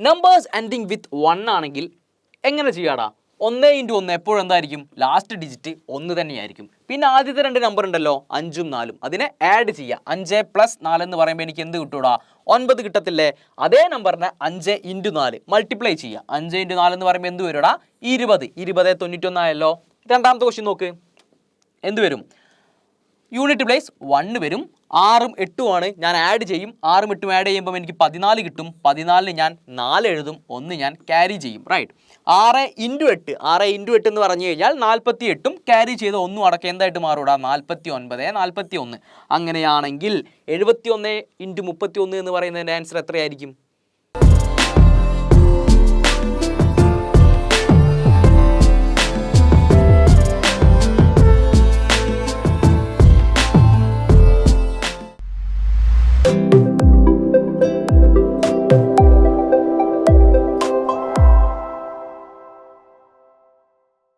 Numbers ending വിത്ത് 1 ആണെങ്കിൽ എങ്ങനെ ചെയ്യാടാ? 1 × 1 എപ്പോഴും എന്തായിരിക്കും? ലാസ്റ്റ് ഡിജിറ്റ് 1 തന്നെയായിരിക്കും. പിന്നെ ആദ്യത്തെ 2 നമ്പർ ഉണ്ടല്ലോ 5ഉം 4ഉം, അതിനെ ആഡ് ചെയ്യുക. 5 + 4 എന്ന് പറയുമ്പോൾ എനിക്ക് എന്ത് കിട്ടൂടാ? 9 കിട്ടത്തില്ലേ? അതേ നമ്പറിനെ 5 × 4 മൾട്ടിപ്ലൈ ചെയ്യുക. 5 × 4 എന്ന് പറയുമ്പോൾ എന്ത് വരുടാ? 20. 20 91 ആയല്ലോ. രണ്ടാമത്തെ ക്വസ്റ്റ്യൻ നോക്ക്, എന്ത് വരും? യൂണിറ്റ് പ്ലേസ് 1 വരും. 6ഉം 8ഉം ആണ്, ഞാൻ ആഡ് ചെയ്യും. 6ഉം 8ഉം ആഡ് ചെയ്യുമ്പോൾ എനിക്ക് 14 കിട്ടും. 14ന് ഞാൻ 4 എഴുതും, 1 ഞാൻ ക്യാരി ചെയ്യും. റൈറ്റ്. 6 × 8 എന്ന് പറഞ്ഞു കഴിഞ്ഞാൽ 48ഉം ക്യാരി ചെയ്ത് 1 അടക്കം എന്തായിട്ട് മാറൂടാ? 49 41. അങ്ങനെയാണെങ്കിൽ 71 × 31 എന്ന് പറയുന്നതിൻ്റെ ആൻസർ എത്രയായിരിക്കും?